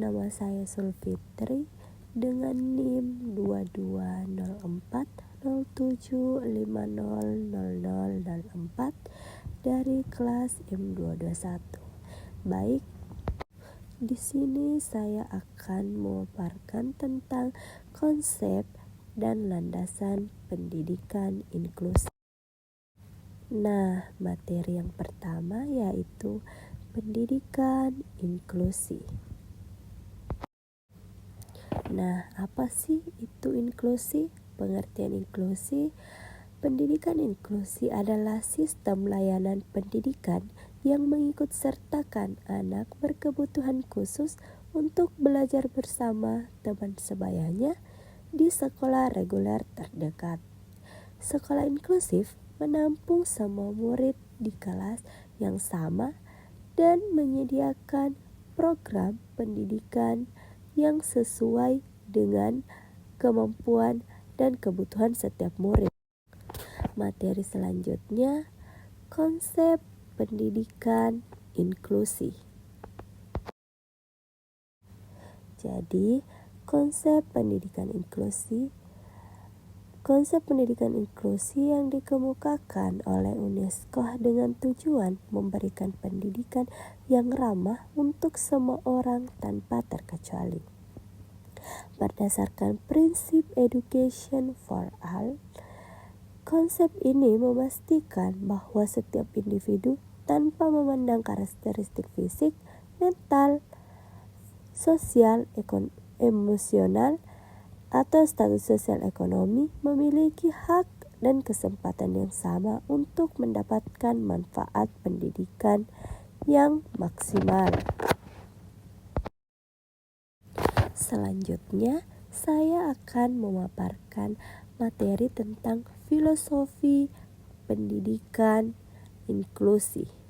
nama saya Sulfitri dengan NIM 220407500004 dari kelas M221. Baik, di sini saya akan memaparkan tentang konsep dan landasan pendidikan inklusif. Nah, materi yang pertama yaitu pendidikan inklusi. Nah, apa sih itu inklusi? Pengertian inklusi, pendidikan inklusi adalah sistem layanan pendidikan yang mengikut sertakan anak berkebutuhan khusus untuk belajar bersama teman sebayanya di sekolah reguler terdekat. Sekolah inklusif menampung semua murid di kelas yang sama dan menyediakan program pendidikan yang sesuai dengan kemampuan dan kebutuhan setiap murid. Materi selanjutnya, konsep pendidikan inklusi. Jadi, konsep pendidikan inklusi yang dikemukakan oleh UNESCO dengan tujuan memberikan pendidikan yang ramah untuk semua orang tanpa terkecuali. Berdasarkan prinsip education for all, konsep ini memastikan bahwa setiap individu tanpa memandang karakteristik fisik, mental, sosial, emosional, atau status sosial ekonomi memiliki hak dan kesempatan yang sama untuk mendapatkan manfaat pendidikan yang maksimal. Selanjutnya, saya akan memaparkan materi tentang filosofi pendidikan inklusi.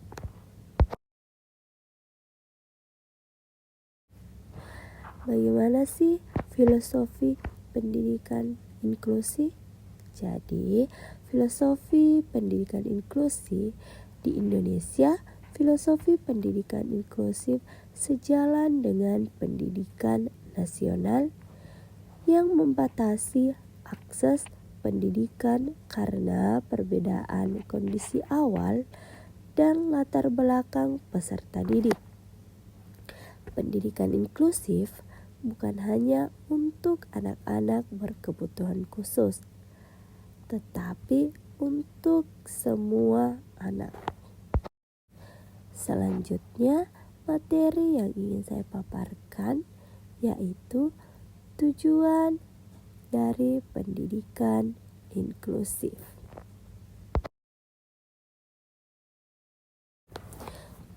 Bagaimana sih filosofi pendidikan inklusi? Jadi, filosofi pendidikan inklusi di Indonesia, filosofi pendidikan inklusif sejalan dengan pendidikan nasional yang membatasi akses pendidikan karena perbedaan kondisi awal dan latar belakang peserta didik. Pendidikan inklusif bukan hanya untuk anak-anak berkebutuhan khusus, tetapi untuk semua anak. Selanjutnya, materi yang ingin saya paparkan yaitu tujuan dari pendidikan inklusif.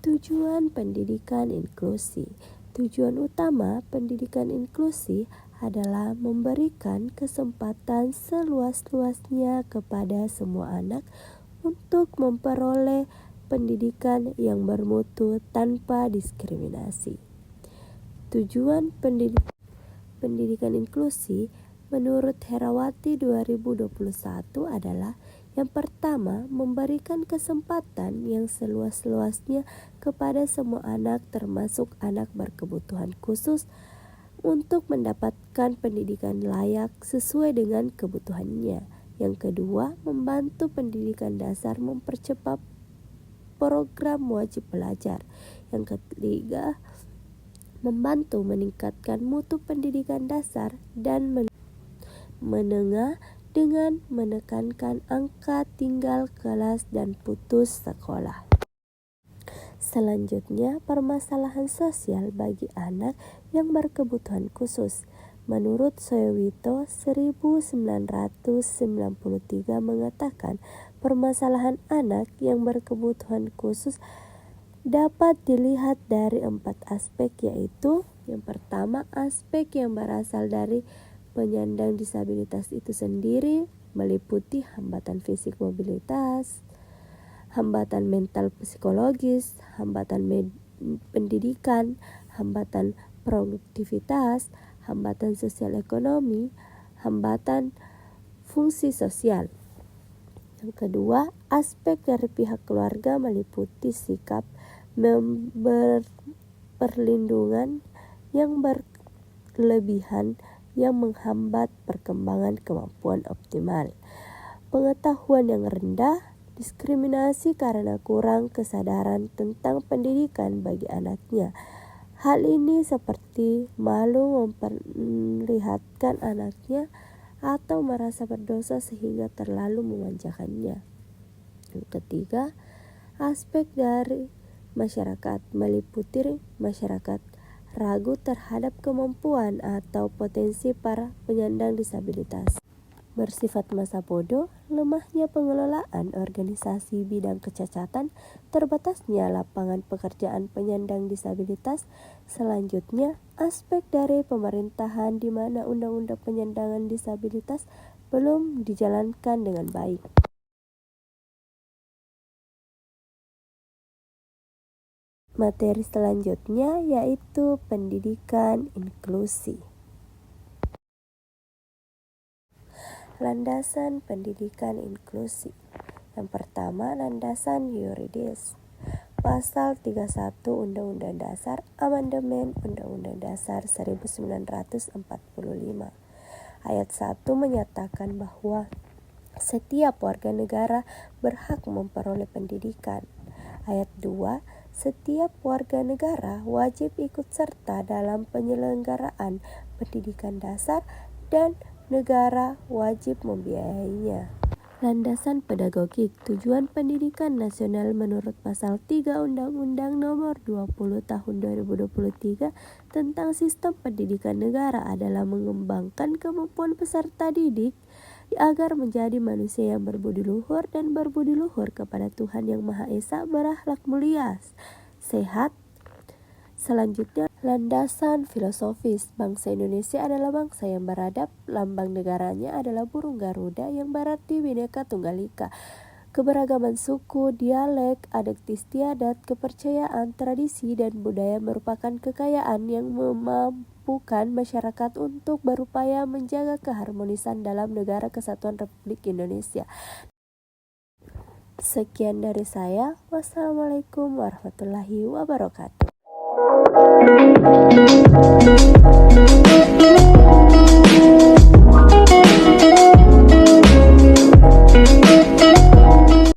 Tujuan pendidikan inklusi. Tujuan utama pendidikan inklusi adalah memberikan kesempatan seluas-luasnya kepada semua anak untuk memperoleh pendidikan yang bermutu tanpa diskriminasi. Tujuan pendidikan inklusi menurut Herawati 2021 adalah yang pertama, memberikan kesempatan yang seluas-luasnya kepada semua anak termasuk anak berkebutuhan khusus untuk mendapatkan pendidikan layak sesuai dengan kebutuhannya. Yang kedua, membantu pendidikan dasar mempercepat program wajib belajar. Yang ketiga, membantu meningkatkan mutu pendidikan dasar dan menengah dengan menekankan angka tinggal kelas dan putus sekolah. Selanjutnya, permasalahan sosial bagi anak yang berkebutuhan khusus. Menurut Soewito 1993 mengatakan, permasalahan anak yang berkebutuhan khusus dapat dilihat dari 4 aspek, yaitu yang pertama, aspek yang berasal dari penyandang disabilitas itu sendiri, meliputi hambatan fisik mobilitas, hambatan mental psikologis, hambatan pendidikan, hambatan produktivitas, hambatan sosial ekonomi, hambatan fungsi sosial. Yang kedua, aspek dari pihak keluarga meliputi sikap perlindungan yang berlebihan yang menghambat perkembangan kemampuan optimal, pengetahuan yang rendah, diskriminasi karena kurang kesadaran tentang pendidikan bagi anaknya. Hal ini seperti malu memperlihatkan anaknya atau merasa berdosa sehingga terlalu memanjakannya. Yang ketiga, aspek dari masyarakat meliputi masyarakat ragu terhadap kemampuan atau potensi para penyandang disabilitas. Bersifat masa bodoh, lemahnya pengelolaan organisasi bidang kecacatan, terbatasnya lapangan pekerjaan penyandang disabilitas. Selanjutnya, aspek dari pemerintahan di mana undang-undang penyandang disabilitas belum dijalankan dengan baik. Materi selanjutnya yaitu pendidikan inklusi. Landasan pendidikan inklusi. Yang pertama, landasan yuridis. Pasal 31 Undang-Undang Dasar, Amandemen Undang-Undang Dasar 1945. Ayat 1 menyatakan bahwa setiap warga negara berhak memperoleh pendidikan. Ayat 2, setiap warga negara wajib ikut serta dalam penyelenggaraan pendidikan dasar dan negara wajib membiayainya. Landasan pedagogik. Tujuan pendidikan nasional menurut pasal 3 Undang-Undang Nomor 20 Tahun 2023 tentang Sistem Pendidikan Negara adalah mengembangkan kemampuan peserta didik agar menjadi manusia yang berbudi luhur dan berbudi luhur kepada Tuhan Yang Maha Esa, berakhlak mulia, sehat. Selanjutnya, landasan filosofis. Bangsa Indonesia adalah bangsa yang beradab. Lambang negaranya adalah burung Garuda yang berarti Bhinneka Tunggal Ika. Keberagaman suku, dialek, adat istiadat, kepercayaan, tradisi, dan budaya merupakan kekayaan yang memampukan masyarakat untuk berupaya menjaga keharmonisan dalam Negara Kesatuan Republik Indonesia. Sekian dari saya. Wassalamualaikum warahmatullahi wabarakatuh.